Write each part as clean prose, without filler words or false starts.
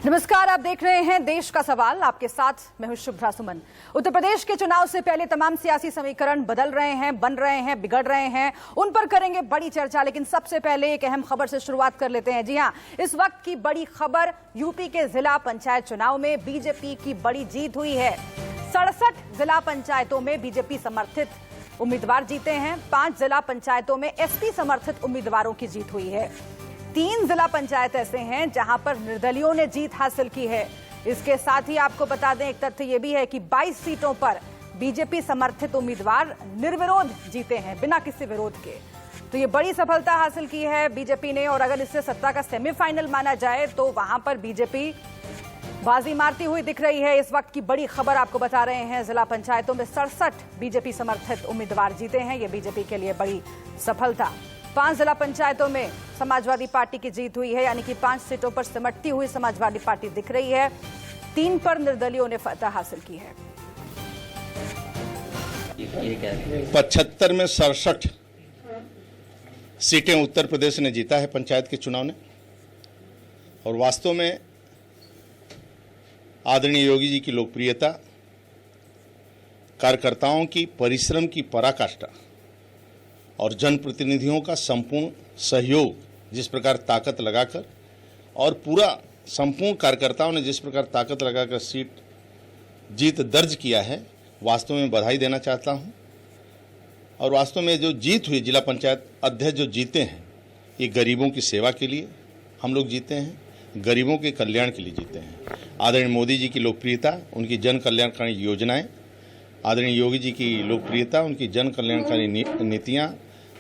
नमस्कार, आप देख रहे हैं देश का सवाल। आपके साथ मैं हूं शुभ्रा सुमन। उत्तर प्रदेश के चुनाव से पहले तमाम सियासी समीकरण बदल रहे हैं, बन रहे हैं, बिगड़ रहे हैं। उन पर करेंगे बड़ी चर्चा, लेकिन सबसे पहले एक अहम खबर से शुरुआत कर लेते हैं। जी हां, इस वक्त की बड़ी खबर, यूपी के जिला पंचायत चुनाव में बीजेपी की बड़ी जीत हुई है। 67 जिला पंचायतों में बीजेपी समर्थित उम्मीदवार जीते हैं। 5 जिला पंचायतों में एसपी समर्थित उम्मीदवारों की जीत हुई है। 3 जिला पंचायत ऐसे हैं जहां पर निर्दलियों ने जीत हासिल की है। इसके साथ ही आपको बता दें, एक तथ्य यह भी है कि 22 सीटों पर बीजेपी समर्थित उम्मीदवार निर्विरोध जीते हैं, बिना किसी विरोध के। तो ये बड़ी सफलता हासिल की है बीजेपी ने, और अगर इससे सत्ता का सेमीफाइनल माना जाए तो वहां पर बीजेपी बाजी मारती हुई दिख रही है। इस वक्त की बड़ी खबर आपको बता रहे हैं, जिला पंचायतों में 67 बीजेपी समर्थित उम्मीदवार जीते हैं। ये बीजेपी के लिए बड़ी सफलता। 5 जिला पंचायतों में समाजवादी पार्टी की जीत हुई है, यानी कि 5 सीटों पर सिमटती हुई समाजवादी पार्टी दिख रही है। 3 पर निर्दलियों ने फतह हासिल की है। 75 में 67 सीटें उत्तर प्रदेश ने जीता है पंचायत के चुनाव ने। और वास्तव में आदरणीय योगी जी की लोकप्रियता, कार्यकर्ताओं की परिश्रम की पराकाष्ठा और जनप्रतिनिधियों का संपूर्ण सहयोग, जिस प्रकार ताकत लगाकर और पूरा संपूर्ण कार्यकर्ताओं ने जिस प्रकार ताकत लगाकर जीत दर्ज किया है, वास्तव में बधाई देना चाहता हूं। और वास्तव में जो जीत हुई, जिला पंचायत अध्यक्ष जो जीते हैं, ये गरीबों की सेवा के लिए हम लोग जीते हैं, गरीबों के कल्याण के लिए जीते हैं। आदरणीय मोदी जी की लोकप्रियता, उनकी जन कल्याणकारी योजनाएं, आदरणीय योगी जी की लोकप्रियता, उनकी जन कल्याणकारी नीतियां,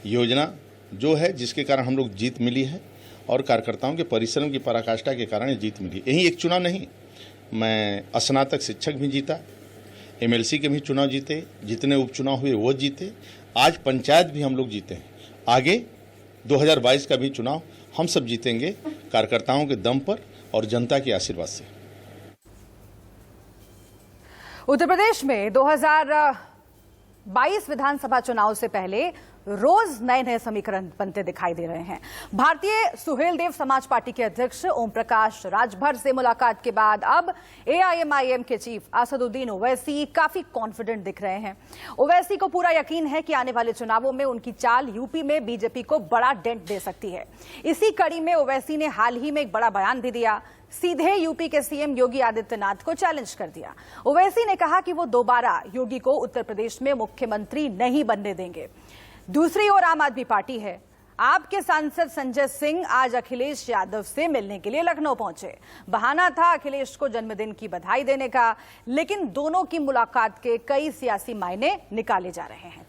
योजना जो है, जिसके कारण हम लोग जीत मिली है, और कार्यकर्ताओं के परिश्रम की पराकाष्ठा के कारण जीत मिली। यही एक चुनाव नहीं, मैं स्नातक शिक्षक भी जीता, एमएलसी के भी चुनाव जीते, जितने उपचुनाव हुए वो जीते, आज पंचायत भी हम लोग जीते हैं। आगे 2022 का भी चुनाव हम सब जीतेंगे, कार्यकर्ताओं के दम पर और जनता के आशीर्वाद से। उत्तर प्रदेश में 2022 विधानसभा चुनाव से पहले रोज नए नए समीकरण बनते दिखाई दे रहे हैं। भारतीय सुहेलदेव समाज पार्टी के अध्यक्ष ओम प्रकाश राजभर से मुलाकात के बाद अब एआईएमआईएम के चीफ असदुद्दीन ओवैसी काफी कॉन्फिडेंट दिख रहे हैं। ओवैसी को पूरा यकीन है कि आने वाले चुनावों में उनकी चाल यूपी में बीजेपी को बड़ा डेंट दे सकती है। इसी कड़ी में ओवैसी ने हाल ही में एक बड़ा बयान भी दिया, सीधे यूपी के सीएम योगी आदित्यनाथ को चैलेंज कर दिया। ओवैसी ने कहा कि वो दोबारा योगी को उत्तर प्रदेश में मुख्यमंत्री नहीं बनने देंगे। दूसरी ओर आम आदमी पार्टी है। आपके सांसद संजय सिंह आज अखिलेश यादव से मिलने के लिए लखनऊ पहुंचे। बहाना था अखिलेश को जन्मदिन की बधाई देने का, लेकिन दोनों की मुलाकात के कई सियासी मायने निकाले जा रहे हैं।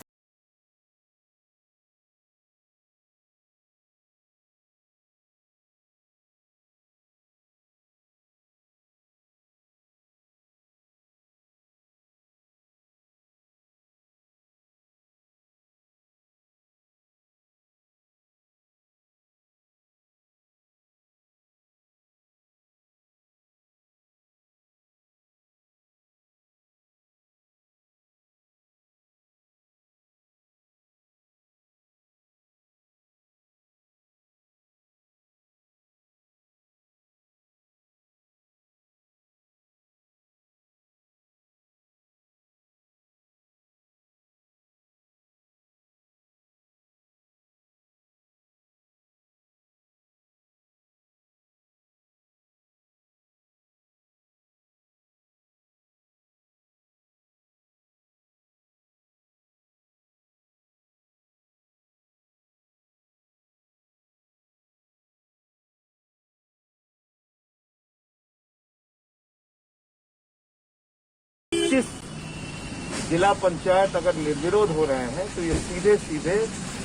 जिला पंचायत अगर निर्विरोध हो रहे हैं तो ये सीधे सीधे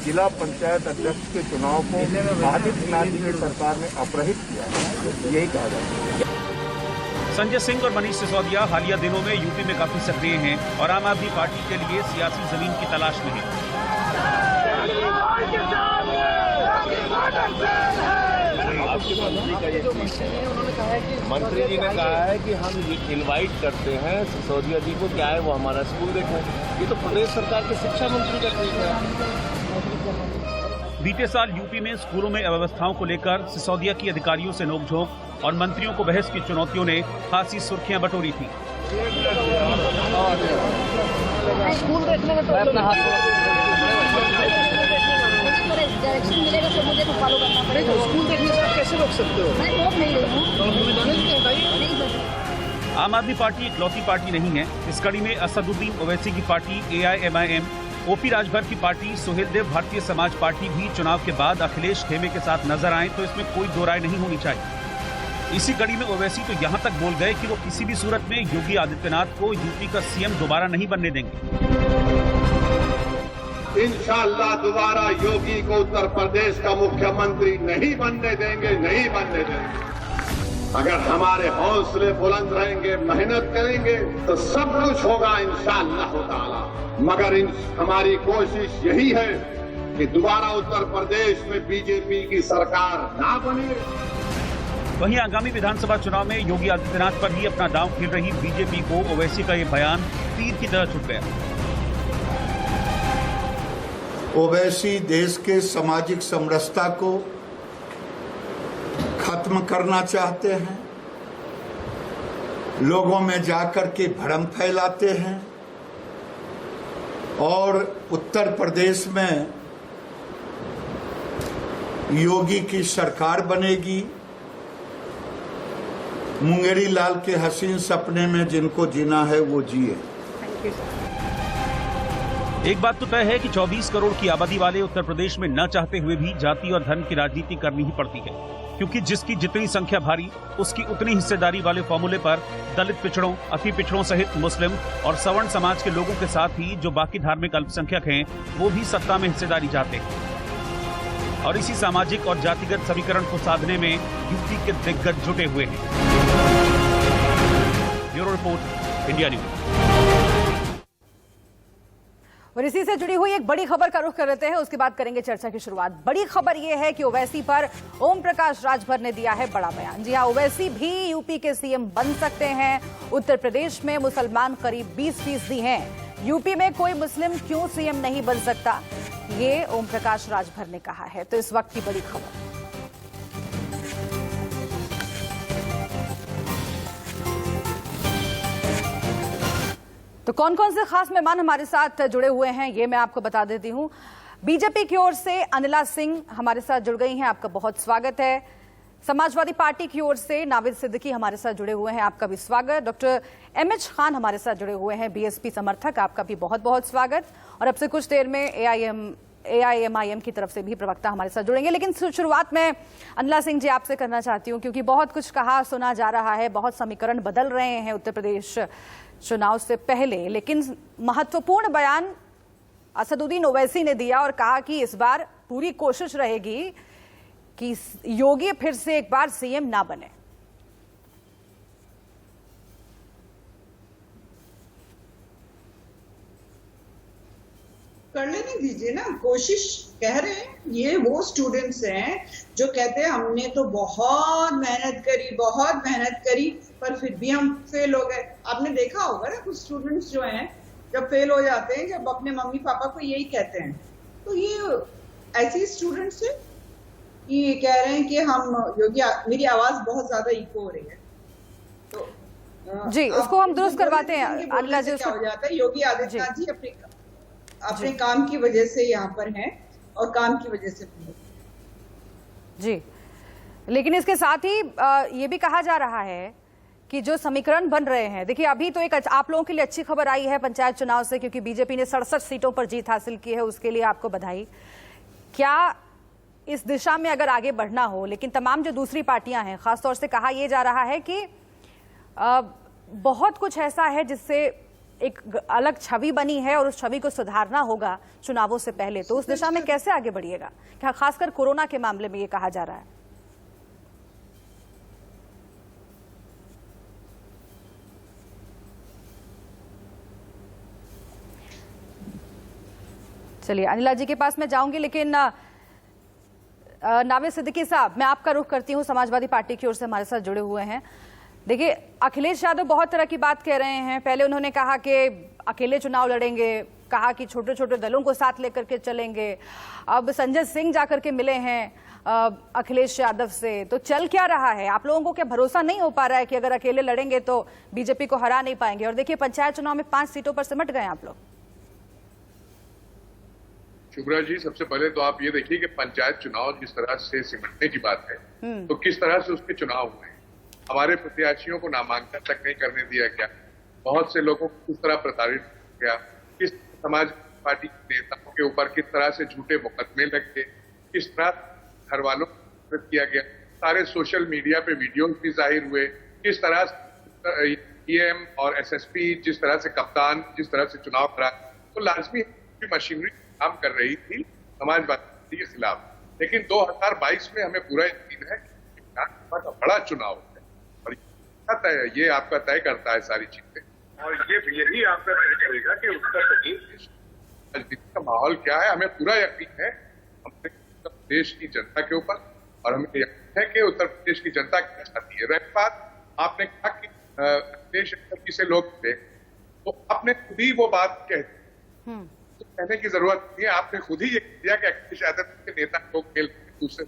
जिला पंचायत अध्यक्ष के चुनाव को आदित्यनाथ जी की सरकार ने अपराहित किया है, यही कहा जाता है। संजय सिंह और मनीष सिसोदिया हालिया दिनों में यूपी में काफी सक्रिय हैं और आम आदमी पार्टी के लिए सियासी जमीन की तलाश में हैं। मंत्री जी ने कहा है कि हम इनवाइट करते हैं सिसोदिया जी को, क्या है वो हमारा स्कूल देखें। ये तो प्रदेश सरकार के शिक्षा मंत्री का ट्वीट है। बीते साल यूपी में स्कूलों में अव्यवस्थाओं को लेकर सिसोदिया की अधिकारियों से नोकझोंक और मंत्रियों को बहस की चुनौतियों ने खासी सुर्खियां बटोरी थी। स्कूल देखने में डायरेक्शन मिलेगा तो मुझे तो फॉलो करना पड़ेगा। स्कूल देखने से आप कैसे रोक सकते हो? मैं रोक नहीं रही हूँ। आम आदमी पार्टी इकलौती पार्टी नहीं है। इस कड़ी में असदुद्दीन ओवैसी की पार्टी AIMIM, ओपी राजभर की पार्टी सुहेलदेव भारतीय समाज पार्टी भी चुनाव के बाद अखिलेश खेमे के साथ नजर आए तो इसमें कोई दो राय नहीं होनी चाहिए। इसी कड़ी में ओवैसी तो यहां तक बोल गए कि वो किसी भी सूरत में योगी आदित्यनाथ को यूपी का सीएम दोबारा नहीं बनने देंगे। इंशाअल्लाह दोबारा योगी को उत्तर प्रदेश का मुख्यमंत्री नहीं बनने देंगे, नहीं बनने देंगे। अगर हमारे हौसले बुलंद रहेंगे, मेहनत करेंगे तो सब कुछ होगा इंशाअल्लाह ताला। मगर हमारी कोशिश यही है कि दोबारा उत्तर प्रदेश में बीजेपी की सरकार ना बने। वहीं आगामी विधानसभा चुनाव में योगी आदित्यनाथ पर ही अपना दांव खेल रही बीजेपी को ओवैसी का ये बयान तीर की तरह छुट गया। ओवैसी देश के सामाजिक समरसता को खत्म करना चाहते हैं, लोगों में जाकर के भ्रम फैलाते हैं और उत्तर प्रदेश में योगी की सरकार बनेगी। मुंगेरी लाल के हसीन सपने में जिनको जीना है वो जिए। एक बात तो तय है कि 24 करोड़ की आबादी वाले उत्तर प्रदेश में न चाहते हुए भी जाति और धर्म की राजनीति करनी ही पड़ती है, क्योंकि जिसकी जितनी संख्या भारी उसकी उतनी हिस्सेदारी वाले फॉर्मूले पर दलित पिछड़ों, अति पिछड़ों सहित मुस्लिम और सवर्ण समाज के लोगों के साथ ही जो बाकी धार्मिक अल्पसंख्यक हैं वो भी सत्ता में हिस्सेदारी चाहते हैं। और इसी सामाजिक और जातिगत समीकरण को साधने में यूपी के दिग्गज जुटे हुए हैं। Bureau report, India news. और इसी से जुड़ी हुई एक बड़ी खबर का रुख कर लेते हैं, उसके बाद करेंगे चर्चा की शुरुआत। बड़ी खबर यह है कि ओवैसी पर ओम प्रकाश राजभर ने दिया है बड़ा बयान। जी हां, ओवैसी भी यूपी के सीएम बन सकते हैं। उत्तर प्रदेश में मुसलमान करीब 20% हैं, यूपी में कोई मुस्लिम क्यों सीएम नहीं बन सकता, ये ओम प्रकाश राजभर ने कहा है। तो इस वक्त की बड़ी खबर। तो कौन कौन से खास मेहमान हमारे साथ जुड़े हुए हैं ये मैं आपको बता देती हूं। बीजेपी की ओर से अनिला सिंह हमारे साथ जुड़ गई हैं, आपका बहुत स्वागत है। समाजवादी पार्टी की ओर से नाविद सिद्दीकी हमारे साथ जुड़े हुए हैं, आपका भी स्वागत। डॉक्टर MH खान हमारे साथ जुड़े हुए हैं, BSP समर्थक, आपका भी बहुत बहुत स्वागत। और अब से कुछ देर में AIMIM की तरफ से भी प्रवक्ता हमारे साथ जुड़ेंगे। लेकिन शुरुआत में अनिला सिंह जी आपसे करना चाहती हूँ, क्योंकि बहुत कुछ कहा सुना जा रहा है, बहुत समीकरण बदल रहे हैं उत्तर प्रदेश चुनाव से पहले, लेकिन महत्वपूर्ण बयान असदुद्दीन ओवैसी ने दिया और कहा कि इस बार पूरी कोशिश रहेगी कि योगी फिर से एक बार सीएम ना बने। कर लेने दीजिए ना, कोशिश कह रहे हैं। ये वो स्टूडेंट्स हैं जो कहते हैं हमने तो बहुत मेहनत करी पर फिर भी हम फेल हो गए। आपने देखा होगा ना, कुछ स्टूडेंट्स जो हैं जब फेल हो जाते हैं, जब अपने मम्मी पापा को यही कहते हैं। तो ये ऐसे स्टूडेंट्स हैं, ये कह रहे हैं कि हम योगी, मेरी आवाज बहुत ज्यादा इको हो रही है तो जी उसको हम दुरुस्त करवाते हैं। अनिला जी, क्या हो जाता है, योगी आदित्यनाथ जी अपने काम की वजह से यहाँ पर हैं और काम की वजह से जी। लेकिन इसके साथ ही ये भी कहा जा रहा है कि जो समीकरण बन रहे हैं, देखिए अभी तो एक आप लोगों के लिए अच्छी खबर आई है पंचायत चुनाव से, क्योंकि बीजेपी ने 67 सीटों पर जीत हासिल की है, उसके लिए आपको बधाई। क्या इस दिशा में अगर आगे बढ़ना हो, लेकिन तमाम जो दूसरी पार्टियां हैं, खासतौर से कहा यह जा रहा है कि बहुत कुछ ऐसा है जिससे एक अलग छवि बनी है और उस छवि को सुधारना होगा चुनावों से पहले, तो उस दिशा में कैसे आगे बढ़िएगा? क्या खासकर कोरोना के मामले में ये कहा जा रहा है? चलिए अनिला जी के पास मैं जाऊंगी, लेकिन नाविद सिद्दीकी साहब, मैं आपका रुख करती हूं, समाजवादी पार्टी की ओर से हमारे साथ जुड़े हुए हैं। देखिए अखिलेश यादव बहुत तरह की बात कह रहे हैं। पहले उन्होंने कहा कि अकेले चुनाव लड़ेंगे, कहा कि छोटे छोटे दलों को साथ लेकर के चलेंगे। अब संजय सिंह जाकर के मिले हैं अखिलेश यादव से, तो चल क्या रहा है? आप लोगों को क्या भरोसा नहीं हो पा रहा है कि अगर अकेले लड़ेंगे तो बीजेपी को हरा नहीं पाएंगे? और देखिए पंचायत चुनाव में 5 सीटों पर सिमट गए आप लोग। शुभ्रा जी, सबसे पहले तो आप ये देखिए कि पंचायत चुनाव जिस तरह से सिमटने की बात है, तो किस तरह से उसके चुनाव हुए। हमारे प्रत्याशियों को नामांकन तक नहीं करने दिया गया, बहुत से लोगों को किस तरह प्रताड़ित किया, किस समाज पार्टी के नेताओं के ऊपर किस तरह से झूठे मुकदमे लगे, किस तरह घर वालों को किया गया, सारे सोशल मीडिया पे वीडियोस भी जाहिर हुए, किस तरह ईएम और एसएसपी जिस तरह से कप्तान जिस तरह से चुनाव करा, तो लाजमी मशीनरी काम कर रही थी समाजवादी के खिलाफ। लेकिन 2022 में हमें पूरा यकीन है कि विधानसभा का बड़ा चुनाव है और ये आपका तय करता है सारी चीजें, और यही आपका तय करेगा कि उत्तर प्रदेश राजनीति का माहौल क्या है। हमें पूरा यकीन है हमारे देश की जनता के ऊपर, और हमें यकीन है कि उत्तर प्रदेश की जनता क्या चाहती है। रही बात आपने कहा कि देश से लोग थे, तो आपने खुद ही वो बात कह तो कहने की जरूरत नहीं है, आपने खुद ही ये किया कि अखिलेश यादव के नेता लोग मिल दूसरे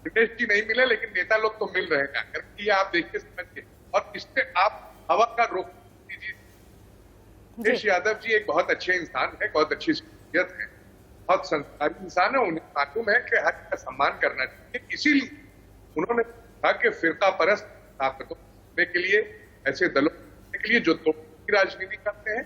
दिनेश जी नहीं मिले, लेकिन नेता लोग तो मिल रहे हैं। अगर ये आप देखिए समझिए, और इससे आप हवा का रोक दीजिए। अखिलेश यादव जी एक बहुत अच्छे इंसान है, बहुत अच्छी शख्सियत है, बहुत संस्कारी इंसान है। उन्हें मालूम है कि हर का सम्मान करना चाहिए, इसीलिए उन्होंने कहा कि फिरका परस्त ताकतों के लिए, ऐसे दलों के लिए जो तोड़ने की राजनीति करते हैं,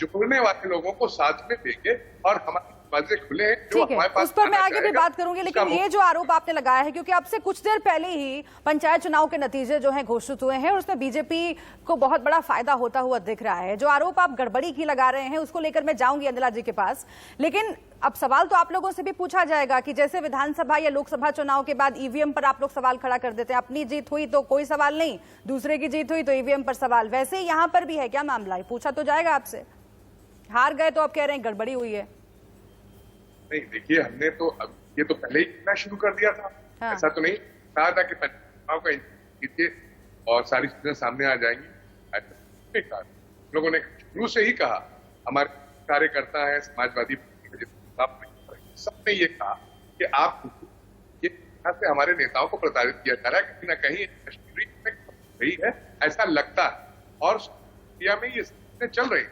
जोड़ने वाले लोगों को साथ में देंगे और हमारे दरवाजे खुले हैं। ठीक है, उस पर मैं आगे भी बात करूंगी, लेकिन ये जो आरोप आपने लगाया है, क्योंकि अब से कुछ देर पहले ही पंचायत चुनाव के नतीजे जो हैं घोषित हुए हैं और उसमें बीजेपी को बहुत बड़ा फायदा होता हुआ दिख रहा है। जो आरोप आप गड़बड़ी की लगा रहे हैं उसको लेकर मैं जाऊंगी अनिला जी के पास, लेकिन अब सवाल तो आप लोगों से भी पूछा जाएगा कि जैसे विधानसभा या लोकसभा चुनाव के बाद ईवीएम पर आप लोग सवाल खड़ा कर देते हैं, अपनी जीत हुई तो कोई सवाल नहीं, दूसरे की जीत हुई तो ईवीएम पर सवाल, वैसे ही यहाँ पर भी है क्या मामला? पूछा तो जाएगा आपसे, हार गए तो आप कह रहे हैं गड़बड़ी हुई है। नहीं देखिए, हमने तो अब ये तो पहले ही कहना शुरू कर दिया था। हाँ। ऐसा तो नहीं कहा था कि चुनाव का कीजिए और सारी चीजें सामने आ जाएंगी, ऐसा कहा। लोगों ने शुरू से ही कहा, हमारे कार्यकर्ता है समाजवादी सबने ये कहा कि आप ये से हमारे नेताओं को प्रताड़ित किया जा रहा है, कहीं ना कहीं कश्मीरी रही है ऐसा लगता है, और इंडिया में ये चल रही है।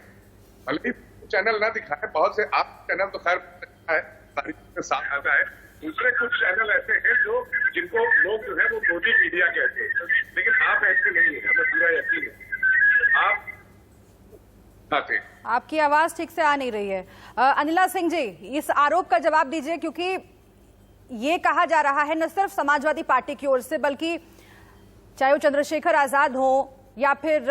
भले ही चैनल ना दिखाए, बहुत से आप चैनल तो खैर है, सारी चीजें साफ आता है, दूसरे कुछ चैनल ऐसे हैं जो जिनको लोग जो है वो मोदी मीडिया कहते हैं, लेकिन आप ऐसे नहीं है, हमें पूरा यकीन है आप आते। आपकी आवाज ठीक से आ नहीं रही है। अनिला सिंह जी, इस आरोप का जवाब दीजिए, क्योंकि ये कहा जा रहा है न सिर्फ समाजवादी पार्टी की ओर से, बल्कि चाहे वो चंद्रशेखर आजाद हो या फिर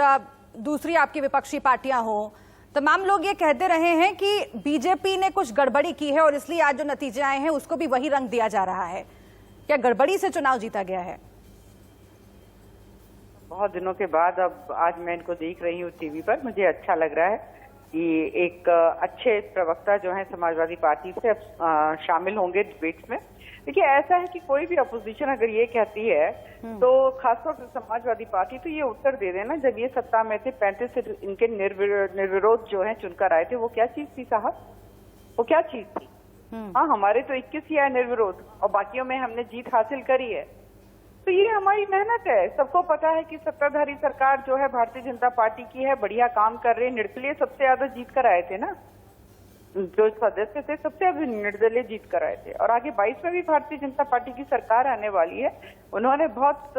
दूसरी आपकी विपक्षी पार्टियां हो, तमाम लोग ये कहते रहे हैं कि बीजेपी ने कुछ गड़बड़ी की है और इसलिए आज जो नतीजे आए हैं उसको भी वही रंग दिया जा रहा है। क्या गड़बड़ी से चुनाव जीता गया है? बहुत दिनों के बाद अब आज मैं इनको देख रही हूँ टीवी पर, मुझे अच्छा लग रहा है कि एक अच्छे प्रवक्ता जो है समाजवादी पार्टी से अब शामिल होंगे डिबेट्स में। देखिए, ऐसा है कि कोई भी अपोजिशन अगर ये कहती है तो खासतौर पर समाजवादी पार्टी तो ये उत्तर दे देना, जब ये सत्ता में थे 35 से इनके निर्विरोध जो है चुनकर आए थे, वो क्या चीज थी साहब? वो क्या चीज थी? हाँ, हमारे तो 21 ही आए निर्विरोध और बाकियों में हमने जीत हासिल करी है। तो ये हमारी मेहनत है। सबको पता है कि सत्ताधारी सरकार जो है भारतीय जनता पार्टी की है, बढ़िया काम कर रहे हैं, निर्दलीय सबसे ज्यादा जीत कर आए थे ना, जो सदस्य थे सबसे अभी निर्दलीय जीत कर आए थे, और आगे 22 में भी भारतीय जनता पार्टी की सरकार आने वाली है। उन्होंने बहुत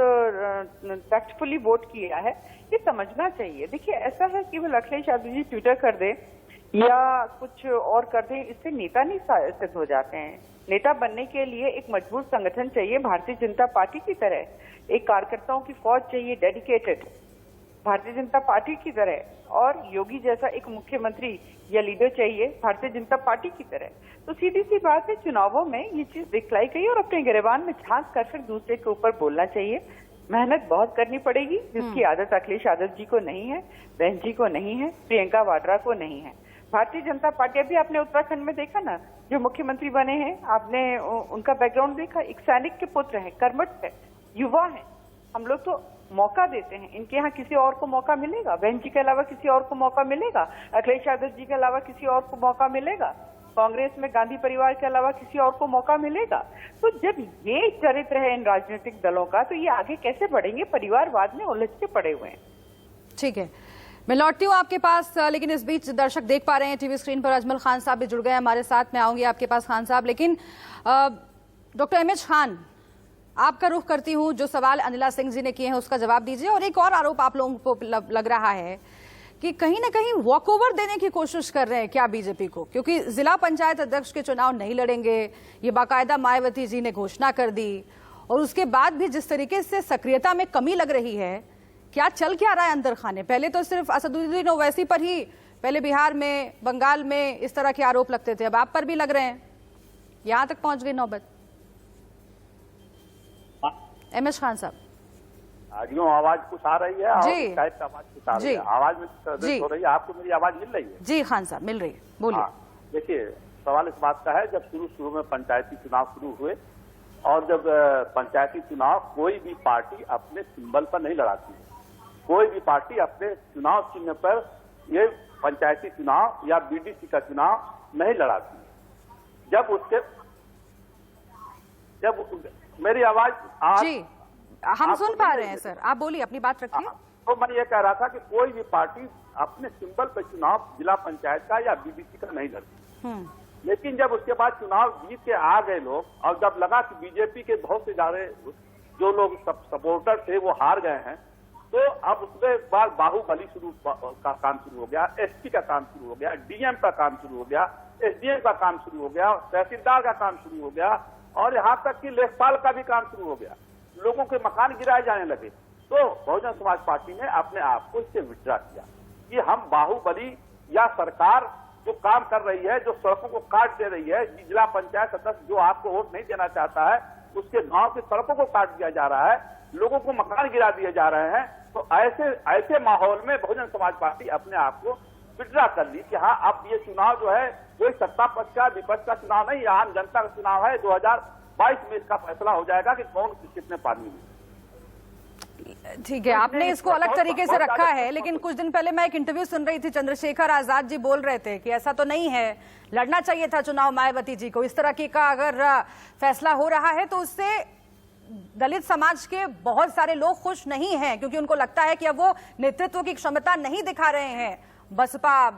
टैक्टफुली वोट किया है, ये समझना चाहिए। देखिए, ऐसा है कि वो अखिलेश यादव जी ट्विटर कर दे या कुछ और कर दे, इससे नेता नहीं सिद्ध हो जाते हैं। नेता बनने के लिए एक मजबूत संगठन चाहिए, भारतीय जनता पार्टी की तरह एक कार्यकर्ताओं की फौज चाहिए, डेडिकेटेड भारतीय जनता पार्टी की तरह, और योगी जैसा एक मुख्यमंत्री या लीडर चाहिए भारतीय जनता पार्टी की तरह। तो सीधी सी बात है, चुनावों में ये चीज दिखलाई गई और अपने गिरेबान में झांक कर फिर दूसरे के ऊपर बोलना चाहिए। मेहनत बहुत करनी पड़ेगी, जिसकी आदत अखिलेश यादव जी को नहीं है, बहन जी को नहीं है, प्रियंका वाड्रा को नहीं है। भारतीय जनता पार्टी, अभी आपने उत्तराखंड में देखा ना, जो मुख्यमंत्री बने हैं, आपने उनका बैकग्राउंड देखा, एक सैनिक के पुत्र है, कर्मठ है, युवा है, हम लोग तो मौका देते हैं, इनके यहाँ किसी और को मौका मिलेगा? बहन जी के अलावा किसी और को मौका मिलेगा? अखिलेश यादव जी के अलावा किसी और को मौका मिलेगा? कांग्रेस में गांधी परिवार के अलावा किसी और को मौका मिलेगा? तो जब ये चरित्र है इन राजनीतिक दलों का, तो ये आगे कैसे बढ़ेंगे? परिवारवाद में उलझ के पड़े हुए हैं। ठीक है, मैं लौटती हूँ आपके पास, लेकिन इस बीच दर्शक देख पा रहे हैं टीवी स्क्रीन पर अजमल खान साहब भी जुड़ गए हमारे साथ। मैं आऊंगी आपके पास खान साहब, लेकिन डॉक्टर एमएच खान, आपका रुख करती हूँ। जो सवाल अनिला सिंह जी ने किए हैं उसका जवाब दीजिए। और एक और आरोप आप लोगों को लग रहा है कि कहीं ना कहीं वॉकओवर देने की कोशिश कर रहे हैं क्या बीजेपी को, क्योंकि जिला पंचायत अध्यक्ष के चुनाव नहीं लड़ेंगे, ये बाकायदा मायावती जी ने घोषणा कर दी। और उसके बाद भी जिस तरीके से सक्रियता में कमी लग रही है, क्या चल क्या रहा है अंदर खाने? पहले तो सिर्फ असदुद्दीन ओवैसी पर ही, पहले बिहार में, बंगाल में इस तरह के आरोप लगते थे, अब आप पर भी लग रहे हैं। यहां तक पहुंच गई नौबत। एमएच खान साहब, यूँ आवाज कुछ आ रही है और जी, शायद आवाज कुछ आ रही है, आवाज में जी हो रही है। आपको मेरी आवाज मिल रही है? जी खान साहब, मिल रही है, बोलिए। देखिए, सवाल इस बात का है, जब शुरू में पंचायती चुनाव शुरू हुए और जब पंचायती चुनाव कोई भी पार्टी अपने सिंबल पर नहीं लड़ाती है, कोई भी पार्टी अपने चुनाव चिन्ह पर ये पंचायती चुनाव या बीडीसी का चुनाव नहीं लड़ाती है। जब मेरी आवाज जी हम सुन पा रहे हैं सर, आप बोलिए, अपनी बात रखिए। तो मैं ये कह रहा था कि कोई भी पार्टी अपने सिंबल पर चुनाव जिला पंचायत का या बीडीसी का नहीं लड़ती। लेकिन जब उसके बाद चुनाव जीत के आ गए लोग, और जब लगा कि बीजेपी के बहुत से ज्यादा जो लोग सपोर्टर थे वो हार गए हैं, तो अब उसके बाद बाहुबली का काम शुरू हो गया, एसपी का काम शुरू हो गया, डीएम का काम शुरू हो गया, एसडीएम का काम शुरू हो गया, तहसीलदार का काम शुरू हो गया, और यहाँ तक कि लेखपाल का भी काम शुरू हो गया। लोगों के मकान गिराए जाने लगे। तो बहुजन समाज पार्टी ने अपने आप को इससे विड्रा किया कि हम बाहुबली या सरकार जो काम कर रही है, जो सड़कों को काट दे रही है, जिला पंचायत सदस्य जो आपको वोट नहीं देना चाहता है, उसके गांव की सड़कों को काट दिया जा रहा है, लोगों को मकान गिरा दिए जा रहे हैं। तो ऐसे माहौल में बहुजन समाज पार्टी अपने आप को विड्रा कर ली कि हाँ, अब ये चुनाव जो है कोई सत्ता पक्ष का विपक्ष का चुनाव नहीं, आम जनता का चुनाव है। 2022 में इसका फैसला हो जाएगा कि कौन कितने पानी में। ठीक है, आपने इसको अलग तरीके से रखा है, लेकिन कुछ दिन पहले मैं एक इंटरव्यू सुन रही थी, चंद्रशेखर आजाद जी बोल रहे थे कि ऐसा तो नहीं है, लड़ना चाहिए था चुनाव मायावती जी को। इस तरह की का अगर फैसला हो रहा है तो उससे दलित समाज के बहुत सारे लोग खुश नहीं हैं, क्योंकि उनको लगता है कि अब वो नेतृत्व की क्षमता नहीं दिखा रहे हैं, बसपा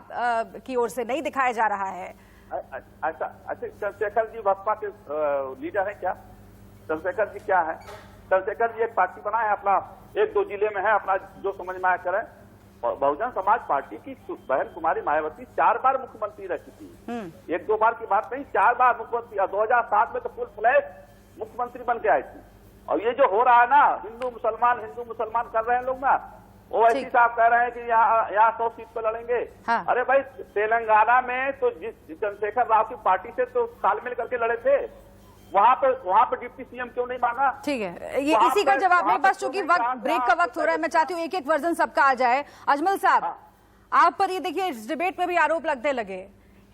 की ओर से नहीं दिखाया जा रहा है। अच्छा, चंद्रशेखर जी बसपा के लीडर है क्या? चंद्रशेखर जी क्या है? चंद्रशेखर जी एक पार्टी बनाए अपना, 1-2 जिले में है अपना, जो समझ में आया करें। बहुजन समाज पार्टी की बहन कुमारी मायावती 4 बार मुख्यमंत्री रह चुकी है, 1-2 बार की बात नहीं, 4 बार मुख्यमंत्री। 2007 में तो फुल फ्लैश मुख्यमंत्री बन के आई थी। और ये जो हो रहा है ना, हिंदू मुसलमान कर रहे हैं लोग ना, ओवैसी साहब कह रहे हैं कि यहाँ 100 सीट पर लड़ेंगे। हाँ। अरे भाई, तेलंगाना में तो जिस चंद्रशेखर राव की पार्टी से तो तालमेल करके लड़े थे, वहाँ पर डिप्टी सीएम क्यों नहीं मांगा? ठीक है, ये इसी का जवाब नहीं, बस चूंकि ब्रेक का वक्त हो रहा है, मैं चाहती हूँ एक वर्जन सबका आ जाए। अजमल साहब, आप पर ये देखिए, इस डिबेट में भी आरोप लगने लगे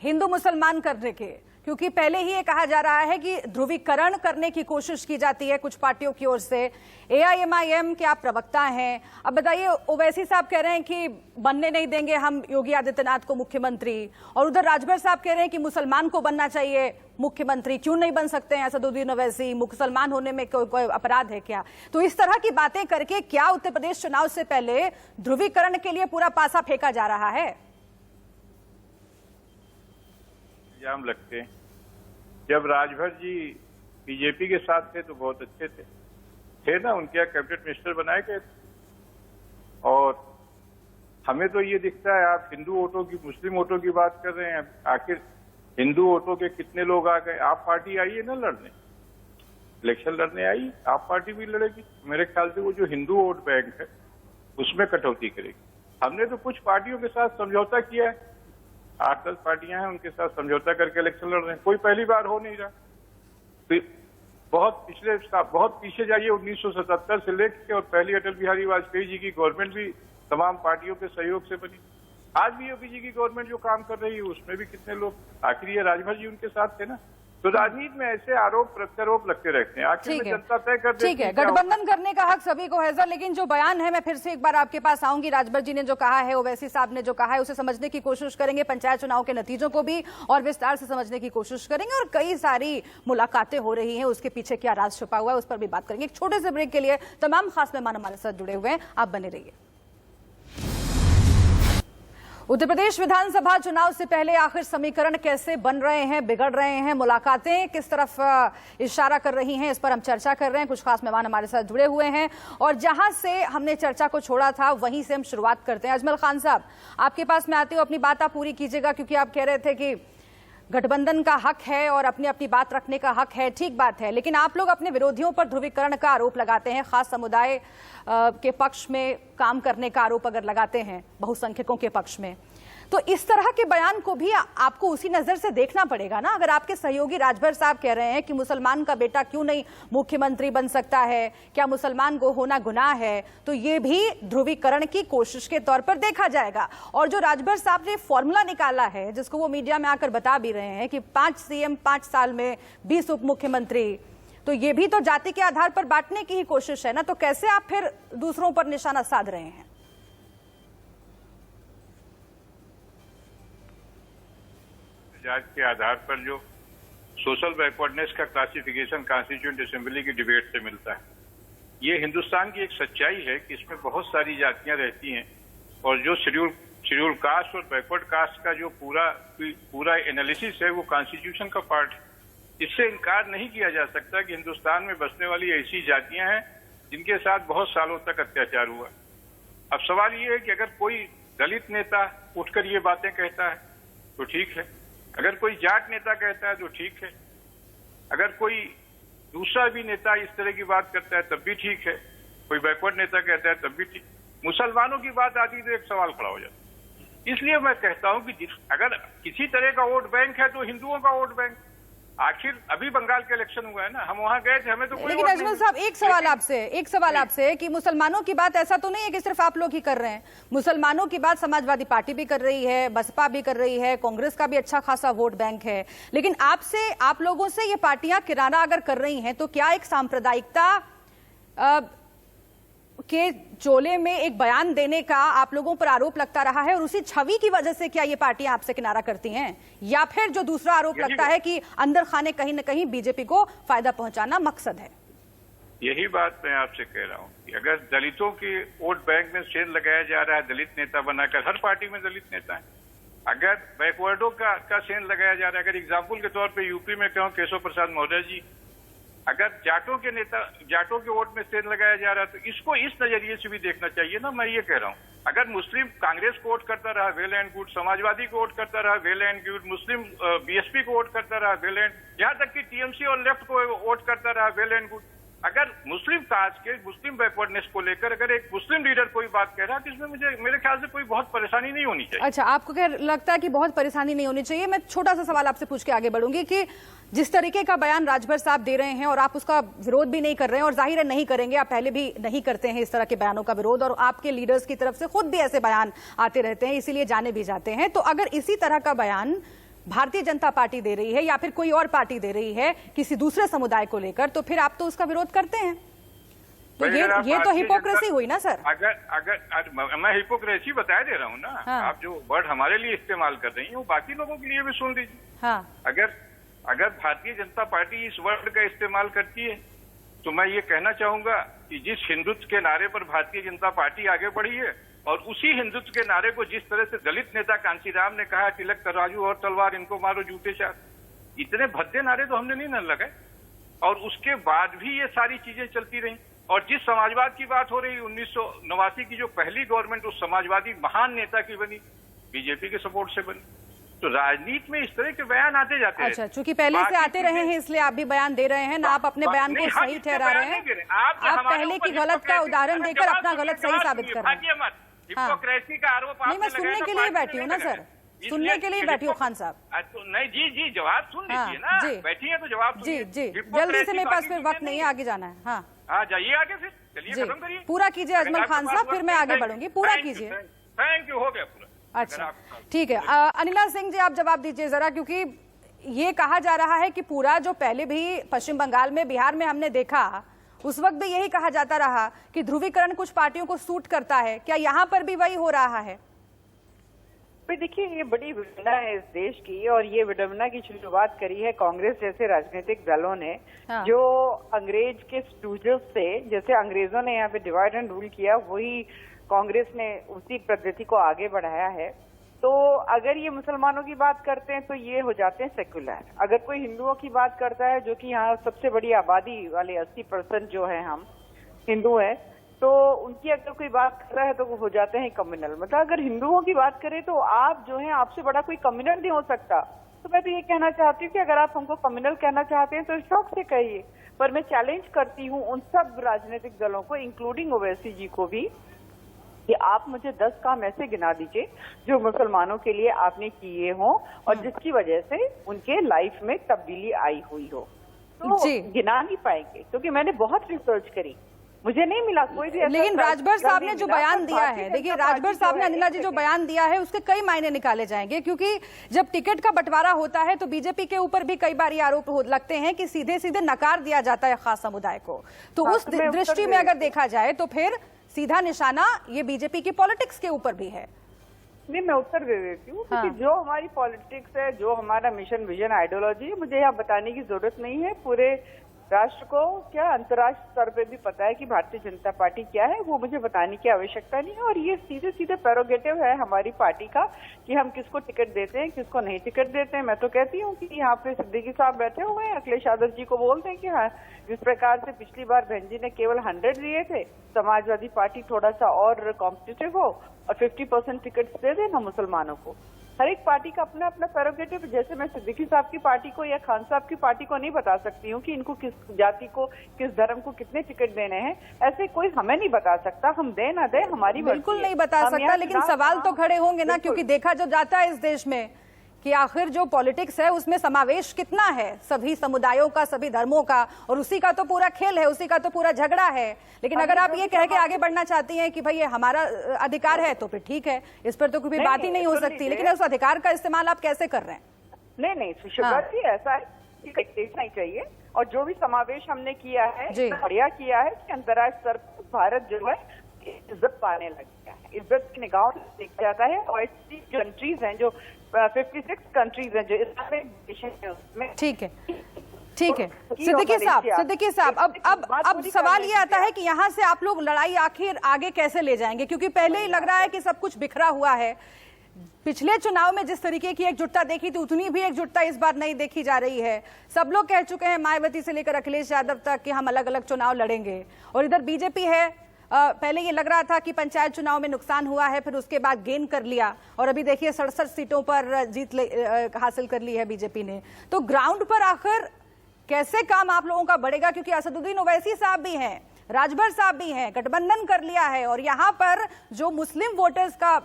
हिंदू मुसलमान करने के, क्योंकि पहले ही ये कहा जा रहा है कि ध्रुवीकरण करने की कोशिश की जाती है कुछ पार्टियों की ओर से। एआईएमआईएम के आप प्रवक्ता हैं, अब बताइए, ओवैसी साहब कह रहे हैं कि बनने नहीं देंगे हम योगी आदित्यनाथ को मुख्यमंत्री, और उधर राजभर साहब कह रहे हैं कि मुसलमान को बनना चाहिए मुख्यमंत्री। क्यों नहीं बन सकते हैं असदुद्दीन ओवैसी? मुसलमान होने में कोई अपराध है क्या? तो इस तरह की बातें करके क्या उत्तर प्रदेश चुनाव से पहले ध्रुवीकरण के लिए पूरा पासा फेंका जा रहा है? इल्जाम लगते हैं। जब राजभर जी बीजेपी के साथ थे तो बहुत अच्छे थे ना, उनके यहाँ कैबिनेट मिनिस्टर बनाए गए थे। और हमें तो ये दिखता है, आप हिंदू वोटों की, मुस्लिम वोटों की बात कर रहे हैं, आखिर हिंदू वोटों के कितने लोग आ गए? आप पार्टी आई है ना लड़ने, इलेक्शन लड़ने आई, आप पार्टी भी लड़ेगी। मेरे ख्याल से वो जो हिंदू वोट बैंक है उसमें कटौती करेगी। हमने तो कुछ पार्टियों के साथ समझौता किया है, 8-10 पार्टियां हैं, उनके साथ समझौता करके इलेक्शन लड़ रहे हैं। कोई पहली बार हो नहीं रहा। तो बहुत पीछे जाइए, 1977 से लेकर, और पहली अटल बिहारी वाजपेयी जी की गवर्नमेंट भी तमाम पार्टियों के सहयोग से बनी। आज भी योगी जी की गवर्नमेंट जो काम कर रही है उसमें भी कितने लोग, आखिर ये राजभर जी उनके साथ थे ना। तो राजनीति में ऐसे आरोप प्रत्यारोप लगते रहते हैं, आखिर में जनता तय कर देती है। ठीक है, गठबंधन करने का हक सभी को है सर, लेकिन जो बयान है, मैं फिर से एक बार आपके पास आऊंगी। राजभर जी ने जो कहा है, ओवैसी साहब ने जो कहा है, उसे समझने की कोशिश करेंगे, पंचायत चुनाव के नतीजों को भी और विस्तार से समझने की कोशिश करेंगे, और कई सारी मुलाकातें हो रही हैं, उसके पीछे क्या राज छुपा हुआ है उस पर भी बात करेंगे। एक छोटे से ब्रेक के लिए तमाम खास मेहमान हमारे साथ जुड़े हुए हैं, आप बने रहिए। उत्तर प्रदेश विधानसभा चुनाव से पहले आखिर समीकरण कैसे बन रहे हैं, बिगड़ रहे हैं, मुलाकातें किस तरफ इशारा कर रही हैं, इस पर हम चर्चा कर रहे हैं। कुछ खास मेहमान हमारे साथ जुड़े हुए हैं और जहां से हमने चर्चा को छोड़ा था वहीं से हम शुरुआत करते हैं। अजमल खान साहब, आपके पास मैं आती हूँ, अपनी बात आप पूरी कीजिएगा, क्योंकि आप कह रहे थे कि गठबंधन का हक है और अपनी अपनी बात रखने का हक है, ठीक बात है, लेकिन आप लोग अपने विरोधियों पर ध्रुवीकरण का आरोप लगाते हैं, खास समुदाय के पक्ष में काम करने का आरोप अगर लगाते हैं, बहुसंख्यकों के पक्ष में, तो इस तरह के बयान को भी आपको उसी नजर से देखना पड़ेगा ना। अगर आपके सहयोगी राजभर साहब कह रहे हैं कि मुसलमान का बेटा क्यों नहीं मुख्यमंत्री बन सकता है, क्या मुसलमान को होना गुनाह है, तो ये भी ध्रुवीकरण की कोशिश के तौर पर देखा जाएगा। और जो राजभर साहब ने फॉर्मूला निकाला है, जिसको वो मीडिया में आकर बता भी रहे हैं कि 5 सीएम 5 साल में 20 उप मुख्यमंत्री, तो ये भी तो जाति के आधार पर बांटने की ही कोशिश है ना। तो कैसे आप फिर दूसरों पर निशाना साध रहे हैं? जात के आधार पर जो सोशल बैकवर्डनेस का क्लासिफिकेशन कॉन्स्टिट्यूएंट असेंबली की डिबेट से मिलता है, ये हिंदुस्तान की एक सच्चाई है कि इसमें बहुत सारी जातियां रहती हैं, और जो शेड्यूल कास्ट और बैकवर्ड कास्ट का जो पूरा एनालिसिस है वो कॉन्स्टिट्यूशन का पार्ट है। इससे इनकार नहीं किया जा सकता कि हिंदुस्तान में बसने वाली ऐसी जातियां हैं जिनके साथ बहुत सालों तक अत्याचार हुआ। अब सवाल ये है कि अगर कोई दलित नेता उठकर ये बातें कहता है तो ठीक है, अगर कोई जाट नेता कहता है तो ठीक है, अगर कोई दूसरा भी नेता इस तरह की बात करता है तब भी ठीक है, कोई बैकवर्ड नेता कहता है तब भी ठीक। मुसलमानों की बात आती है तो एक सवाल खड़ा हो जाता है। इसलिए मैं कहता हूं कि अगर किसी तरह का वोट बैंक है तो हिंदुओं का वोट बैंक। आखिर अभी बंगाल के इलेक्शन हुआ है ना, हम वहां गए थे, हमें तो कोई। लेकिन अजमल साहब, एक सवाल आपसे कि मुसलमानों की बात ऐसा तो नहीं है कि सिर्फ आप लोग ही कर रहे हैं। मुसलमानों की बात समाजवादी पार्टी भी कर रही है, बसपा भी कर रही है, कांग्रेस का भी अच्छा खासा वोट बैंक है। लेकिन आप लोगों से ये पार्टियां किराना अगर कर रही हैं तो क्या एक सांप्रदायिकता के चोले में एक बयान देने का आप लोगों पर आरोप लगता रहा है, और उसी छवि की वजह से क्या ये पार्टियां आपसे किनारा करती हैं, या फिर जो दूसरा आरोप लगता है कि अंदर खाने कहीं न कहीं बीजेपी को फायदा पहुंचाना मकसद है? यही बात मैं आपसे कह रहा हूं कि अगर दलितों के वोट बैंक में सेल लगाया जा रहा है, दलित नेता बनाकर, हर पार्टी में दलित नेता है, अगर बैकवर्डों का सेल लगाया जा रहा है, अगर एग्जाम्पल के तौर पर यूपी में कहूं केशव प्रसाद मौर्य जी, अगर जाटों के वोट में सेल लगाया जा रहा है तो इसको इस नजरिए से भी देखना चाहिए ना। मैं ये कह रहा हूँ, अगर मुस्लिम कांग्रेस को वोट करता रहा वेल एंड गुड, समाजवादी को वोट करता रहा well and good, Muslim BSP को वोट करता रहा वेल एंड, यहाँ तक कि टीएमसी और लेफ्ट को वोट करता रहा वेल एंड गुड। अगर मुस्लिम कास्ट के मुस्लिम बैकवर्डनेस को लेकर अगर एक मुस्लिम लीडर कोई बात कह रहा है तो इसमें मेरे ख्याल से कोई बहुत परेशानी नहीं होनी चाहिए। अच्छा, आपको क्या लगता है कि बहुत परेशानी नहीं होनी चाहिए? मैं छोटा सा सवाल आपसे पूछ के आगे बढ़ूंगी कि जिस तरीके का बयान राजभर साहब दे रहे हैं और आप उसका विरोध भी नहीं कर रहे हैं, और जाहिर है नहीं करेंगे, आप पहले भी नहीं करते हैं इस तरह के बयानों का विरोध, और आपके लीडर्स की तरफ से खुद भी ऐसे बयान आते रहते हैं, इसीलिए जाने भी जाते हैं, तो अगर इसी तरह का बयान भारतीय जनता पार्टी दे रही है या फिर कोई और पार्टी दे रही है किसी दूसरे समुदाय को लेकर, तो फिर आप तो उसका विरोध करते हैं, तो ये तो हिपोक्रेसी हुई ना सर। अगर मैं हिपोक्रेसी बता दे रहा हूँ ना। हाँ। आप जो वर्ड हमारे लिए इस्तेमाल कर रही हैं वो बाकी लोगों के लिए भी सुन लीजिए। हाँ। अगर भारतीय जनता पार्टी इस वर्ड का इस्तेमाल करती है तो मैं ये कहना चाहूंगा कि जिस हिंदुत्व के नारे पर भारतीय जनता पार्टी आगे बढ़ी है, और उसी हिंदुत्व के नारे को जिस तरह से दलित नेता कांशीराम ने कहा, तिलक तराजू और तलवार इनको मारो जूते चार, इतने भद्दे नारे तो हमने नहीं न लगाए, और उसके बाद भी ये सारी चीजें चलती रही। और जिस समाजवाद की बात हो रही, 1989 की जो पहली गवर्नमेंट उस समाजवादी महान नेता की बनी, बीजेपी के सपोर्ट से बनी। तो राजनीति में इस तरह के बयान आते जाते हैं। अच्छा, चूंकि पहले से आते रहे हैं इसलिए आप भी बयान दे रहे हैं ना, आप अपने बयान को सही ठहरा रहे हैं। आप पहले की गलत का उदाहरण देकर अपना गलत सही साबित कर रहे हैं। हिपोक्रेसी का आरोप नहीं, मैं सुनने के लिए बैठी हूँ ना सर, सुनने के लिए बैठी हूँ खान साहब। नहीं जी, जवाब सुन लीजिए ना, बैठी है तो जवाब जी, जल्दी से, मेरे पास फिर वक्त नहीं है, आगे जाना है। हाँ, जाइए आगे, फिर चलिए खत्म करिए, पूरा कीजिए अजमल खान साहब, फिर मैं आगे बढ़ूंगी, पूरा कीजिए। थैंक यू, हो गया पूरा। अच्छा, ठीक है। अनिला सिंह जी, आप जवाब दीजिए जरा, क्योंकि ये कहा जा रहा है कि पूरा जो पहले भी पश्चिम बंगाल में, बिहार में हमने देखा, उस वक्त भी यही कहा जाता रहा कि ध्रुवीकरण कुछ पार्टियों को सूट करता है। क्या यहाँ पर भी वही हो रहा है? देखिए, ये बड़ी विडंबना है इस देश की, और ये विडंबना की शुरुआत करी है कांग्रेस जैसे राजनीतिक दलों ने। हाँ। जो अंग्रेज के स्टूजर्स थे, जैसे अंग्रेजों ने यहाँ पे डिवाइड एंड रूल किया, वही कांग्रेस ने उसी पद्धति को आगे बढ़ाया है। तो अगर ये मुसलमानों की बात करते हैं तो ये हो जाते हैं सेक्युलर। अगर कोई हिंदुओं की बात करता है, जो कि यहाँ सबसे बड़ी आबादी वाले 80% जो है हम हिंदू हैं, तो उनकी अगर कोई बात कर रहा है तो वो हो जाते हैं कम्युनल। मतलब अगर हिंदुओं की बात करें तो आप जो है, आपसे बड़ा कोई कम्युनल नहीं हो सकता। तो मैं तो ये कहना चाहती हूँ कि अगर आप हमको कम्युनल कहना चाहते हैं तो शौक से कहिए, पर मैं चैलेंज करती हूँ उन सब राजनीतिक दलों को, इंक्लूडिंग ओवैसी जी को भी, कि आप मुझे 10 काम ऐसे गिना दीजिए जो मुसलमानों के लिए आपने किए हों और जिसकी वजह से उनके लाइफ में तब्दीली आई हुई हो। तो गिना नहीं पाएंगे, क्योंकि मैंने बहुत रिसर्च करी, मुझे नहीं मिला कोई भी। लेकिन राजभर साहब ने जो बयान दिया है, देखिए राजभर साहब ने, अनिला जी, जो बयान दिया है उसके कई मायने निकाले जाएंगे, क्योंकि जब टिकट का बंटवारा होता है तो बीजेपी के ऊपर भी कई बार ये आरोप लगते हैं कि सीधे सीधे नकार दिया जाता है खास समुदाय को। तो उस दृष्टि में अगर देखा जाए तो फिर सीधा निशाना ये बीजेपी की पॉलिटिक्स के ऊपर भी है। नहीं, मैं उत्तर दे देती हूँ, क्योंकि जो हमारी पॉलिटिक्स है, जो हमारा मिशन, विजन, आइडियोलॉजी है, मुझे यहाँ बताने की जरूरत नहीं है। पूरे राष्ट्र को, क्या अंतर्राष्ट्रीय स्तर पे भी पता है कि भारतीय जनता पार्टी क्या है, वो मुझे बताने की आवश्यकता नहीं है। और ये सीधे सीधे प्रेरोगेटिव है हमारी पार्टी का कि हम किसको टिकट देते हैं, किसको नहीं टिकट देते हैं। मैं तो कहती हूँ कि यहाँ पे सिद्दीकी साहब बैठे हुए हैं, अखिलेश यादव जी को बोलते हैं कि हाँ, जिस प्रकार से पिछली बार बहन जी ने केवल 100 दिए थे, समाजवादी पार्टी थोड़ा सा और कॉम्पिटिटिव हो और 50% टिकट दे देना मुसलमानों को। हर एक पार्टी का अपना अपना प्रेरोगेटिव। जैसे मैं सिद्दीकी साहब की पार्टी को या खान साहब की पार्टी को नहीं बता सकती हूँ कि इनको किस जाति को, किस धर्म को कितने टिकट देने हैं, ऐसे कोई हमें नहीं बता सकता। हम दे ना दे, हमारी बिल्कुल नहीं बता सकता, लेकिन सवाल तो खड़े होंगे ना, क्योंकि देखा जो जाता है इस देश में कि आखिर जो पॉलिटिक्स है उसमें समावेश कितना है सभी समुदायों का, सभी धर्मों का, और उसी का तो पूरा खेल है, उसी का तो पूरा झगड़ा है। लेकिन अगर आप ये कह के आगे बढ़ना चाहती हैं कि भाई ये हमारा अधिकार है, तो फिर ठीक है, इस पर तो कोई बात ही नहीं हो सकती। लेकिन उस अधिकार का इस्तेमाल आप कैसे कर रहे हैं? नहीं, सुशीला जी, ऐसा है नहीं चाहिए। और जो भी समावेश हमने किया है, बढ़िया किया है कि अंतर्राष्ट्रीय स्तर पर भारत जो है इज्जत पाने लग गया है। इज्जत की निगाहों से देखा जाता है। और ऐसी कंट्रीज हैं जो 56 कंट्रीज हैं जो इस्लामिक देश हैं उसमें। ठीक है, ठीक है। सिद्दीकी साहब, अब सवाल ये आता है कि यहाँ से आप लोग लड़ाई आखिर आगे कैसे ले जाएंगे, क्योंकि पहले ही लग रहा है कि सब कुछ बिखरा हुआ है। पिछले चुनाव में जिस तरीके की एकजुटता देखी थी, उतनी भी एकजुटता इस बार नहीं देखी जा रही है। सब लोग कह चुके हैं, मायावती से लेकर अखिलेश यादव तक, कि हम अलग अलग चुनाव लड़ेंगे। और इधर बीजेपी है, पहले ये लग रहा था कि पंचायत चुनाव में नुकसान हुआ है, फिर उसके बाद गेन कर लिया, और अभी देखिए 67 सीटों पर जीत हासिल कर ली है बीजेपी ने। तो ग्राउंड पर आखिर कैसे काम आप लोगों का बढ़ेगा, क्योंकि असदुद्दीन ओवैसी साहब भी हैं, राजभर साहब भी हैं, गठबंधन कर लिया है, और यहाँ पर जो मुस्लिम वोटर्स का,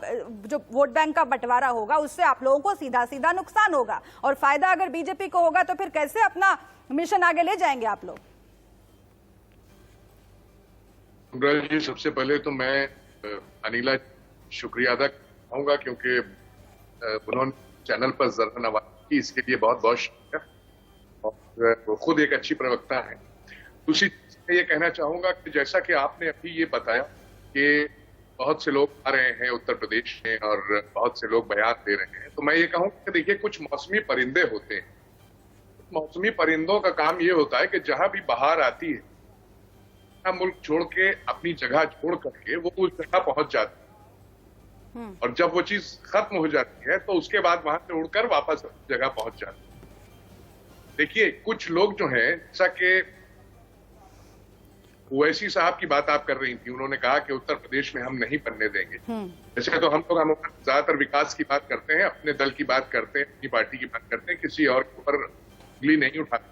जो वोट बैंक का बंटवारा होगा, उससे आप लोगों को सीधा सीधा नुकसान होगा, और फायदा अगर बीजेपी को होगा, तो फिर कैसे अपना मिशन आगे ले जाएंगे आप लोग? जी, सबसे पहले तो मैं अनिला शुक्रिया अदा कहूँगा, क्योंकि उन्होंने चैनल पर जरा नवाज़ी की, इसके लिए बहुत बहुत शुक्रिया। और वो खुद एक अच्छी प्रवक्ता है। दूसरी चीज ये कहना चाहूंगा कि जैसा कि आपने अभी ये बताया कि बहुत से लोग आ रहे हैं उत्तर प्रदेश में और बहुत से लोग बयान दे रहे हैं, तो मैं ये कहूँगा कि देखिए, कुछ मौसमी परिंदे होते हैं। मौसमी परिंदों का काम ये होता है कि जहां भी बहार आती है, मुल्क छोड़ के, अपनी जगह छोड़ करके वो उस जगह पहुंच जाती है, और जब वो चीज खत्म हो जाती है तो उसके बाद वहां से उड़कर वापस जगह पहुंच जाती है। देखिए, कुछ लोग जो हैं, जैसा कि ओवैसी साहब की बात आप कर रही थी, उन्होंने कहा कि उत्तर प्रदेश में हम नहीं बनने देंगे। जैसे तो हम लोग ज्यादातर विकास की बात करते हैं, अपने दल की बात करते हैं, अपनी पार्टी की बात करते हैं, किसी और के ऊपर उंगली नहीं उठाते,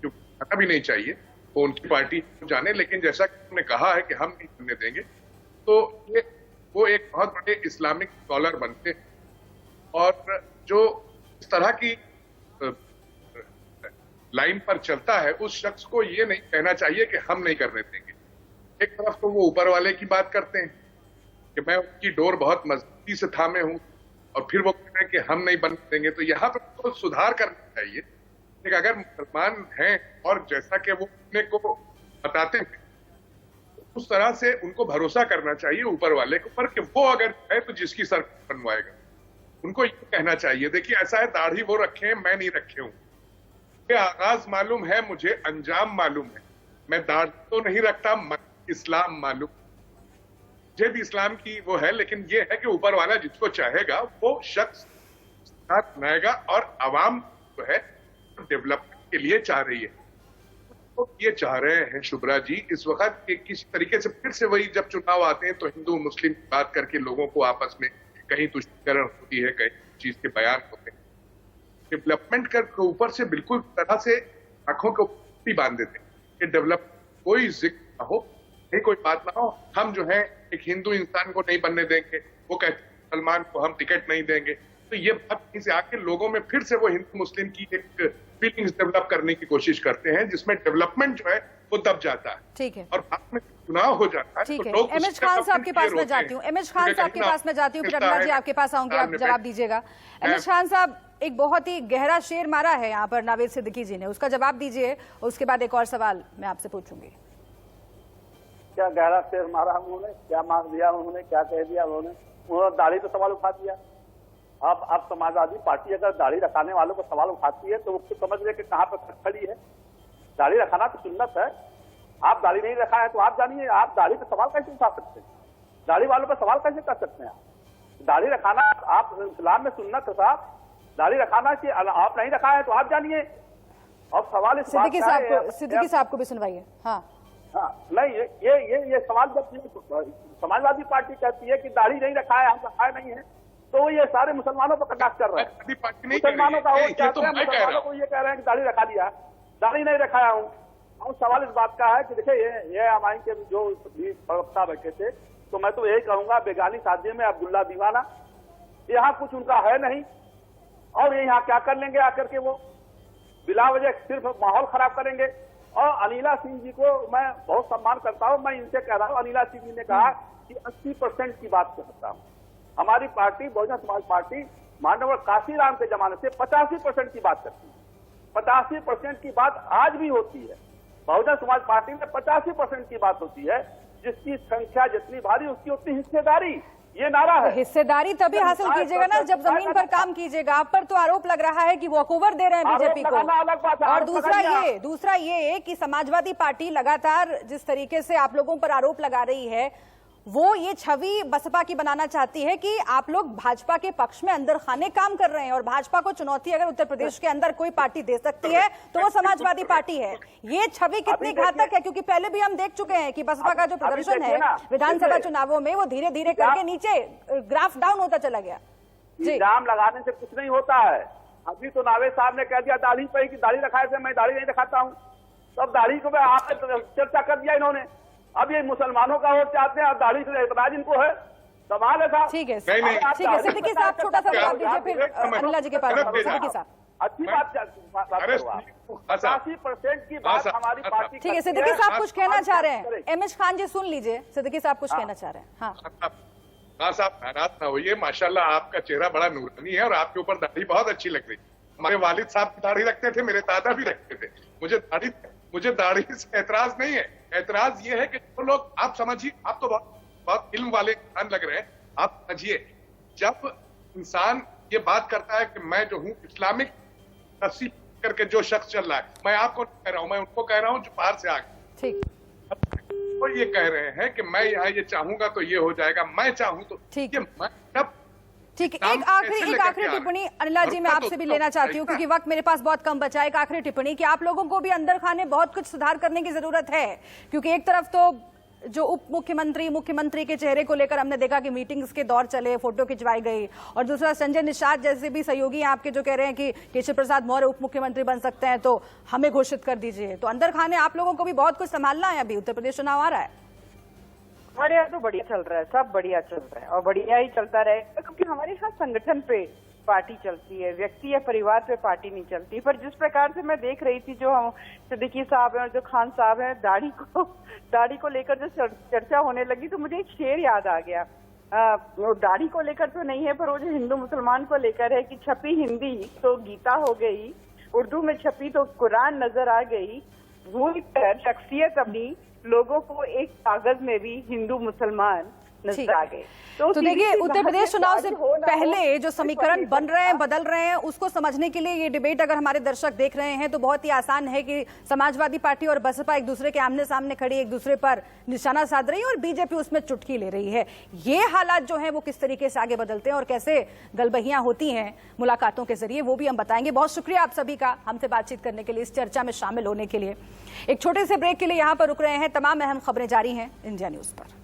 जो उठाना भी नहीं चाहिए, वो उनकी पार्टी जाने। लेकिन जैसा कि उन्होंने कहा है कि हम नहीं बनने देंगे, तो ये वो एक बहुत बड़े इस्लामिक स्कॉलर बनते हैं, और जो इस तरह की लाइन पर चलता है, उस शख्स को ये नहीं कहना चाहिए कि हम नहीं करने देंगे। एक तरफ तो वो ऊपर वाले की बात करते हैं कि मैं उनकी डोर बहुत मजबूती से थामे हूं, और फिर वो कह रहे हैं कि हम नहीं बनने देंगे। तो यहाँ पर तो सुधार करना चाहिए। कि अगर मुसलमान हैं और जैसा कि वो अपने को बताते हैं, उस तरह से उनको भरोसा करना चाहिए ऊपर वाले के ऊपर कि वो अगर है तो जिसकी सरकार बनवाएगा। उनको ये कहना चाहिए, देखिए ऐसा है, दाढ़ी वो रखे हैं, मैं नहीं रखे हूं। ये आगाज मालूम है मुझे, अंजाम मालूम है। मैं दाढ़ी तो नहीं रखता, इस्लाम मालूम, मुझे भी इस्लाम की वो है, लेकिन ये है कि ऊपर वाला जिसको चाहेगा वो शख्स बनाएगा। और आवाम जो है डेवलपमेंट के लिए चाह रही है, तो ये चाह रहे हैं शुभ्रा जी इस वक्त कि किसी तरीके से फिर से वही, जब चुनाव आते हैं तो हिंदू मुस्लिम की बात करके लोगों को आपस में कहीं तुष्टीकरण होती है, कहीं चीज के बयान होते हैं। डेवलपमेंट के ऊपर से बिल्कुल तरह से आंखों को बांध देते हैं कि डेवलप कोई जिक्र ना हो, नहीं कोई बात ना हो। हम जो है एक हिंदू इंसान को नहीं बनने देंगे, वो कहते हैं मुसलमान को हम टिकट नहीं देंगे। तो ये बात कहीं से आके लोगों में फिर से वो हिंदू मुस्लिम की एक फीलिंग्स डेवलप करने की कोशिश करते हैं, जिसमें डेवलपमेंट जो है वो दब जाता है। ठीक है। और बाद में चुनाव हो जाता है। ठीक है। तो लोग एमएच खान साहब के पास मैं जाती हूँ। एमएच खान साहब के पास मैं जाती हूँ, फिर अगला जी आपके पास आऊंगी, आप जवाब दीजिएगा। एमएच खान साहब, एक बहुत ही गहरा शेर मारा है यहाँ पर नावेद सिद्दीकी जी ने, उसका जवाब दीजिए, उसके बाद एक और सवाल मैं आपसे पूछूंगी। क्या गहरा शेर मारा उन्होंने, क्या मांग दिया उन्होंने, क्या कह दिया उन्होंने दाढ़ी पे सवाल उठा दिया। अब समाजवादी पार्टी अगर दाढ़ी रखाने वालों को सवाल उठाती है तो उसको समझ ले कि कहाँ पर खड़ी है। दाढ़ी रखाना तो सुन्नत है, आप दाढ़ी नहीं रखा है तो आप जानिए, आप दाढ़ी पे सवाल कैसे उठा सकते हैं, दाढ़ी वालों पर सवाल कैसे कर सकते हैं। दाढ़ी रखाना आप इस्लाम में सुन्नत है साहब, दाढ़ी रखाना कि आप नहीं रखा है तो आप जानिए। और सवाल सिद्दीकी साहब को भी सुनवाइए। हाँ नहीं, ये सवाल जब समाजवादी पार्टी कहती है कि दाढ़ी नहीं रखा है, हम रखा नहीं है, तो ये सारे मुसलमानों पर कटाक्ष कर रहे हैं। मुसलमानों का वोट चाहते हैं, मुसलमानों को ये कह रहे हैं कि दाढ़ी रखा दिया, दाढ़ी नहीं रखाया हूँ। और सवाल इस बात का है कि देखिए ये हमारे के जो प्रवक्ता बैठे थे, तो मैं तो यही कहूंगा बेगानी शादी में अब्दुल्ला दीवाना, यहाँ कुछ उनका है नहीं, और ये यहाँ क्या कर लेंगे आकर के, वो बिला वजह सिर्फ माहौल खराब करेंगे। और अनिला सिंह जी को मैं बहुत सम्मान करता हूँ, मैं इनसे कह रहा हूँ, अनिला सिंह जी ने कहा कि 80% की बात करता हूँ। हमारी पार्टी बहुजन समाज पार्टी माननीय काशीराम के जमाने से 85% की बात करती है। 85% की बात आज भी होती है। बहुजन समाज पार्टी में 85% की बात होती है, जिसकी संख्या जितनी भारी उसकी उतनी हिस्सेदारी, ये नारा है। हिस्सेदारी तभी हासिल कीजिएगा ना जब जमीन पर काम कीजिएगा। आप पर तो आरोप लग रहा है कि वॉकओवर दे रहे हैं बीजेपी को। और दूसरा ये कि समाजवादी पार्टी लगातार जिस तरीके से आप लोगों पर आरोप लगा रही है, वो ये छवि बसपा की बनाना चाहती है कि आप लोग भाजपा के पक्ष में अंदर खाने काम कर रहे हैं, और भाजपा को चुनौती अगर उत्तर प्रदेश के अंदर कोई पार्टी दे सकती है तो वो समाजवादी पार्टी है। ये छवि कितनी घातक है, क्योंकि पहले भी हम देख चुके हैं कि बसपा का जो प्रदर्शन है विधानसभा चुनावों में, वो धीरे धीरे करके नीचे ग्राफ डाउन होता चला गया। इल्जाम लगाने से कुछ नहीं होता है। अभी तो नावेद साहब ने कह दिया दाढ़ी पे कि दाढ़ी रखाए से मैं दाढ़ी नहीं रखाता हूँ, तब दाढ़ी को आपने चर्चा कर दिया इन्होंने। अब ये मुसलमानों का वोट चाहते हैं और दाढ़ी से एतराज इनको है, सवाल है साहब। ठीक है सिद्दीकी साहब, छोटा सा जवाब दीजिए, फिर अनिला जी के पास। सिद्दीकी साहब अच्छी बात 80% की बात हमारी पार्टी। ठीक है, सिद्दीकी साहब कुछ कहना चाह रहे हैं, एमएच खान जी सुन लीजिए, सिद्दीकी साहब कुछ कहना चाह रहे हैं। हाँ साहब, नाराज ना होइए, माशाल्लाह आपका चेहरा बड़ा नूरानी है और आपके ऊपर दाढ़ी बहुत अच्छी लग रही है। हमारे वालिद साहब की दाढ़ी रखते थे, मेरे दादा भी रखते थे। मुझे दाढ़ी से एतराज नहीं है, एतराज ये है कि जो लोग, आप समझिए, आप तो बहुत इल्म वाले इंसान लग रहे हैं, आप समझिए, जब इंसान ये बात करता है कि मैं जो हूँ इस्लामिक तफसीर करके जो शख्स चल रहा है, मैं आपको नहीं कह रहा हूँ, मैं उनको कह रहा हूँ जो बाहर से आ गए। ठीक, तो ये कह रहे हैं कि मैं यहाँ ये चाहूंगा तो ये हो जाएगा, मैं चाहूँ तो ठीक है। मैं जब ठीक है, एक आखिरी टिप्पणी अनिला जी मैं आपसे भी लेना चाहती हूँ, क्योंकि वक्त मेरे पास बहुत कम बचा है। एक आखिरी टिप्पणी कि आप लोगों को भी अंदर खाने बहुत कुछ सुधार करने की जरूरत है, क्योंकि एक तरफ तो जो उप मुख्यमंत्री, मुख्यमंत्री के चेहरे को लेकर हमने देखा कि मीटिंग्स के दौर चले, फोटो खिंचवाई गई, और दूसरा संजय निषाद जैसे भी सहयोगी आपके जो कह रहे हैं कि केशव प्रसाद मौर्य उप मुख्यमंत्री बन सकते हैं तो हमें घोषित कर दीजिए। तो अंदर खाने आप लोगों को भी बहुत कुछ संभालना है, अभी उत्तर प्रदेश चुनाव आ रहा है। हमारे यहाँ तो बढ़िया चल रहा है, सब बढ़िया चल रहा है और बढ़िया ही चलता रहेगा, क्योंकि हमारे यहाँ संगठन पे पार्टी चलती है, व्यक्ति या परिवार पे पार्टी नहीं चलती। पर जिस प्रकार से मैं देख रही थी, जो हम सिद्दीकी साहब हैं और जो खान साहब हैं, दाढ़ी को लेकर जो चर्चा होने लगी, तो मुझे एक शेर याद आ गया वो दाढ़ी को लेकर तो नहीं है, पर वो जो हिंदू मुसलमान को लेकर है कि छपी हिंदी तो गीता हो गई, उर्दू में छपी तो कुरान नजर आ गई, भूल कर शख्सियत अपनी लोगों को एक कागज में भी हिंदू मुसलमान नजर आ गए। तो देखिए, उत्तर प्रदेश चुनाव से पहले जो समीकरण बन रहे हैं, बदल रहे हैं, उसको समझने के लिए ये डिबेट अगर हमारे दर्शक देख रहे हैं तो बहुत ही आसान है कि समाजवादी पार्टी और बसपा एक दूसरे के आमने सामने खड़ी, एक दूसरे पर निशाना साध रही है और बीजेपी उसमें चुटकी ले रही है। ये हालात जो हैं वो किस तरीके से आगे बदलते हैं और कैसे गलबहियां होती हैं मुलाकातों के जरिए, वो भी हम बताएंगे। बहुत शुक्रिया आप सभी का हमसे बातचीत करने के लिए, इस चर्चा में शामिल होने के लिए। एक छोटे से ब्रेक के लिए यहाँ पर रुक रहे हैं। तमाम अहम खबरें जारी हैं इंडिया न्यूज पर।